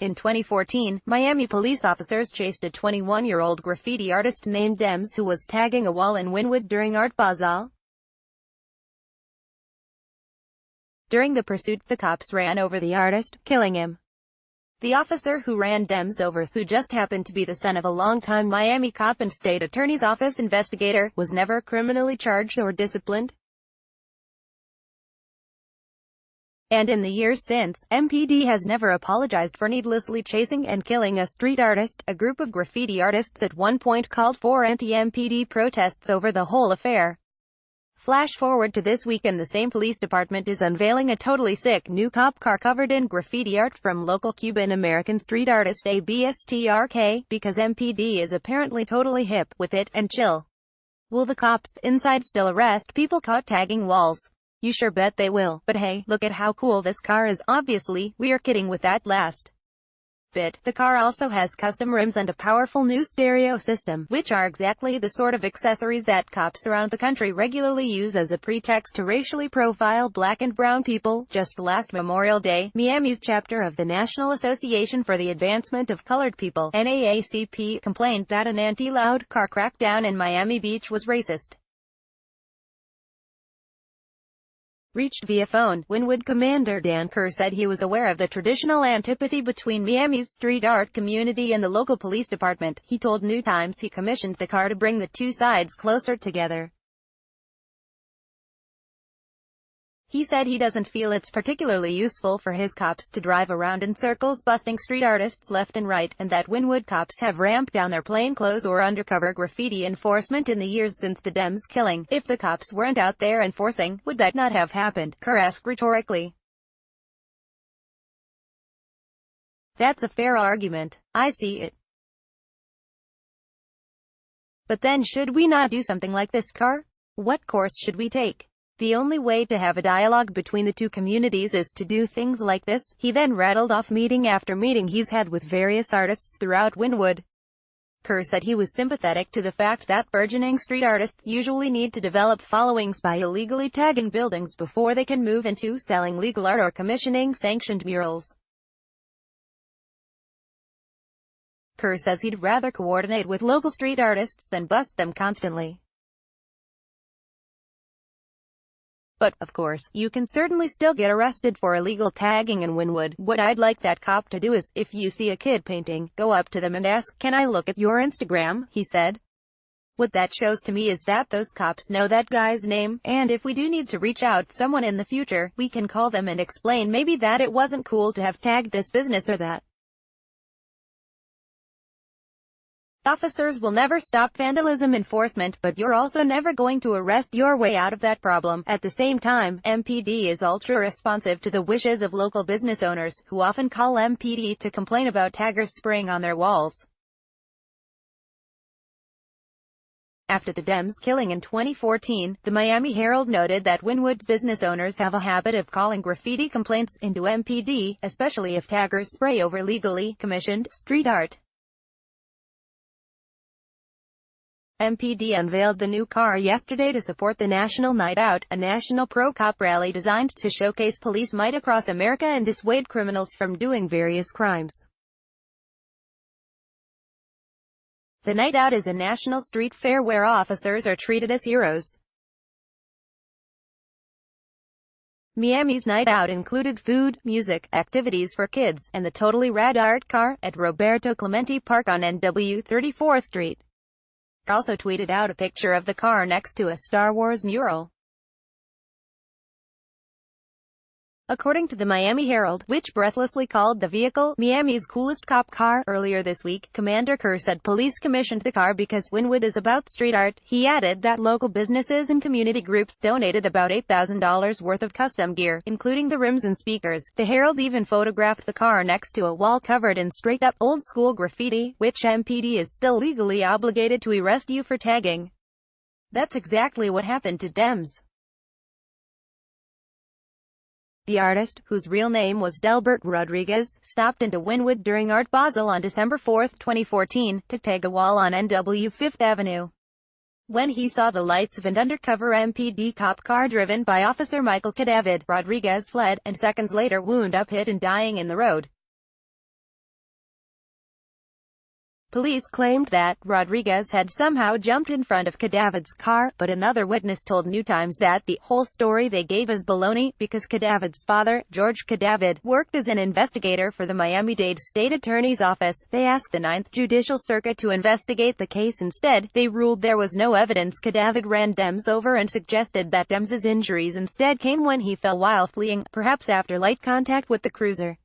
In 2014, Miami police officers chased a 21-year-old graffiti artist named Dems who was tagging a wall in Wynwood during Art Basel. During the pursuit, the cops ran over the artist, killing him. The officer who ran Dems over, who just happened to be the son of a longtime Miami cop and state attorney's office investigator, was never criminally charged or disciplined. And in the years since, MPD has never apologized for needlessly chasing and killing a street artist. A group of graffiti artists at one point called for anti-MPD protests over the whole affair. Flash forward to this week and the same police department is unveiling a totally sick new cop car covered in graffiti art from local Cuban-American street artist ABSTRK, because MPD is apparently totally hip with it and chill. Will the cops inside still arrest people caught tagging walls? You sure bet they will. But hey, look at how cool this car is. Obviously, we are kidding with that last bit. The car also has custom rims and a powerful new stereo system, which are exactly the sort of accessories that cops around the country regularly use as a pretext to racially profile black and brown people. Just last Memorial Day, Miami's chapter of the National Association for the Advancement of Colored People, NAACP, complained that an anti-loud car crackdown in Miami Beach was racist. Reached via phone, Wynwood Commander Dan Kerr said he was aware of the traditional antipathy between Miami's street art community and the local police department. He told New Times he commissioned the car to bring the two sides closer together. He said he doesn't feel it's particularly useful for his cops to drive around in circles busting street artists left and right, and that Wynwood cops have ramped down their plainclothes or undercover graffiti enforcement in the years since the Dems killing. If the cops weren't out there enforcing, would that not have happened? Kerr asked rhetorically. That's a fair argument. I see it. But then should we not do something like this, Kerr? What course should we take? The only way to have a dialogue between the two communities is to do things like this. He then rattled off meeting after meeting he's had with various artists throughout Wynwood. Kerr said he was sympathetic to the fact that burgeoning street artists usually need to develop followings by illegally tagging buildings before they can move into selling legal art or commissioning sanctioned murals. Kerr says he'd rather coordinate with local street artists than bust them constantly. But, of course, you can certainly still get arrested for illegal tagging in Wynwood. What I'd like that cop to do is, if you see a kid painting, go up to them and ask, "Can I look at your Instagram?" he said. What that shows to me is that those cops know that guy's name, and if we do need to reach out someone in the future, we can call them and explain maybe that it wasn't cool to have tagged this business or that. Officers will never stop vandalism enforcement, but you're also never going to arrest your way out of that problem. At the same time, MPD is ultra-responsive to the wishes of local business owners, who often call MPD to complain about taggers spraying on their walls. After the Dems killing in 2014, the Miami Herald noted that Wynwood's business owners have a habit of calling graffiti complaints into MPD, especially if taggers spray over legally commissioned street art. MPD unveiled the new car yesterday to support the National Night Out, a national pro-cop rally designed to showcase police might across America and dissuade criminals from doing various crimes. The Night Out is a national street fair where officers are treated as heroes. Miami's Night Out included food, music, activities for kids, and the totally rad art car at Roberto Clemente Park on NW 34th Street. Also tweeted out a picture of the car next to a Star Wars mural. According to the Miami Herald, which breathlessly called the vehicle Miami's coolest cop car, earlier this week, Commander Kerr said police commissioned the car because Wynwood is about street art. He added that local businesses and community groups donated about $8,000 worth of custom gear, including the rims and speakers. The Herald even photographed the car next to a wall covered in straight-up, old-school graffiti, which MPD is still legally obligated to arrest you for tagging. That's exactly what happened to Dems. The artist, whose real name was Delbert Rodriguez, stopped into Wynwood during Art Basel on December 4, 2014, to tag a wall on NW 5th Avenue. When he saw the lights of an undercover MPD cop car driven by Officer Michael Cadavid, Rodriguez fled, and seconds later wound up hit and dying in the road. Police claimed that Rodriguez had somehow jumped in front of Cadavid's car, but another witness told New Times that the whole story they gave is baloney, because Cadavid's father, George Cadavid, worked as an investigator for the Miami-Dade State Attorney's Office. They asked the Ninth Judicial Circuit to investigate the case instead. They ruled there was no evidence Cadavid ran Dems over and suggested that Dems's injuries instead came when he fell while fleeing, perhaps after light contact with the cruiser.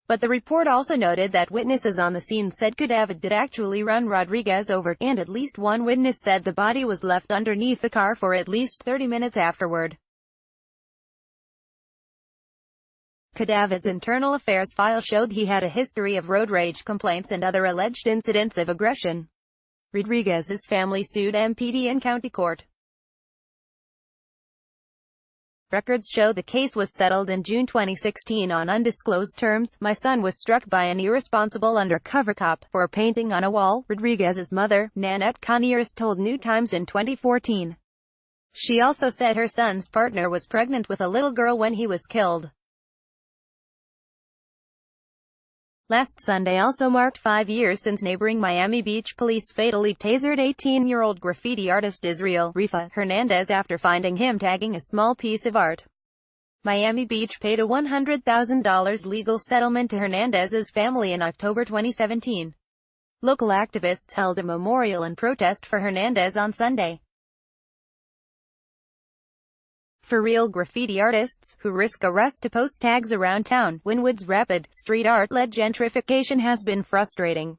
But the report also noted that witnesses on the scene said Cadavid did actually run Rodriguez over, and at least one witness said the body was left underneath the car for at least 30 minutes afterward. Cadavid's internal affairs file showed he had a history of road rage complaints and other alleged incidents of aggression. Rodriguez's family sued MPD in county court. Records show the case was settled in June 2016 on undisclosed terms. My son was struck by an irresponsible undercover cop for painting on a wall, Rodriguez's mother, Nanette Conyers, told New Times in 2014. She also said her son's partner was pregnant with a little girl when he was killed. Last Sunday also marked 5 years since neighboring Miami Beach police fatally tasered 18-year-old graffiti artist Israel Rifa Hernandez after finding him tagging a small piece of art. Miami Beach paid a $100,000 legal settlement to Hernandez's family in October 2017. Local activists held a memorial and protest for Hernandez on Sunday. For real graffiti artists, who risk arrest to post tags around town, Wynwood's rapid, street art-led gentrification has been frustrating.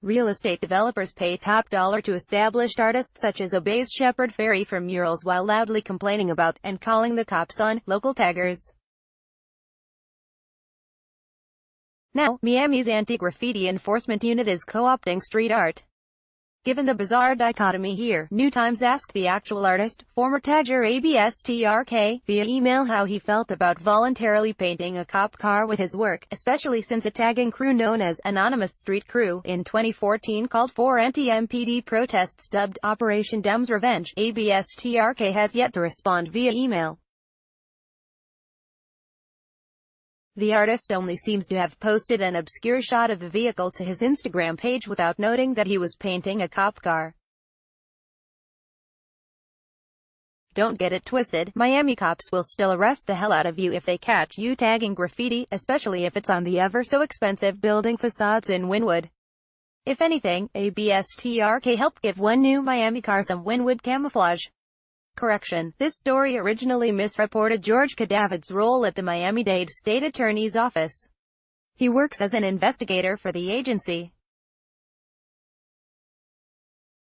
Real estate developers pay top dollar to established artists such as Obay's Shepherd Ferry for murals while loudly complaining about, and calling the cops on, local taggers. Now, Miami's anti-graffiti enforcement unit is co-opting street art. Given the bizarre dichotomy here, New Times asked the actual artist, former tagger ABSTRK, via email how he felt about voluntarily painting a cop car with his work, especially since a tagging crew known as Anonymous Street Crew in 2014 called for anti-MPD protests dubbed Operation Dems Revenge. ABSTRK has yet to respond via email. The artist only seems to have posted an obscure shot of the vehicle to his Instagram page without noting that he was painting a cop car. Don't get it twisted, Miami cops will still arrest the hell out of you if they catch you tagging graffiti, especially if it's on the ever-so-expensive building facades in Wynwood. If anything, ABSTRK helped give one new Miami car some Wynwood camouflage. Correction, this story originally misreported George Cadavid's role at the Miami-Dade State Attorney's Office. He works as an investigator for the agency.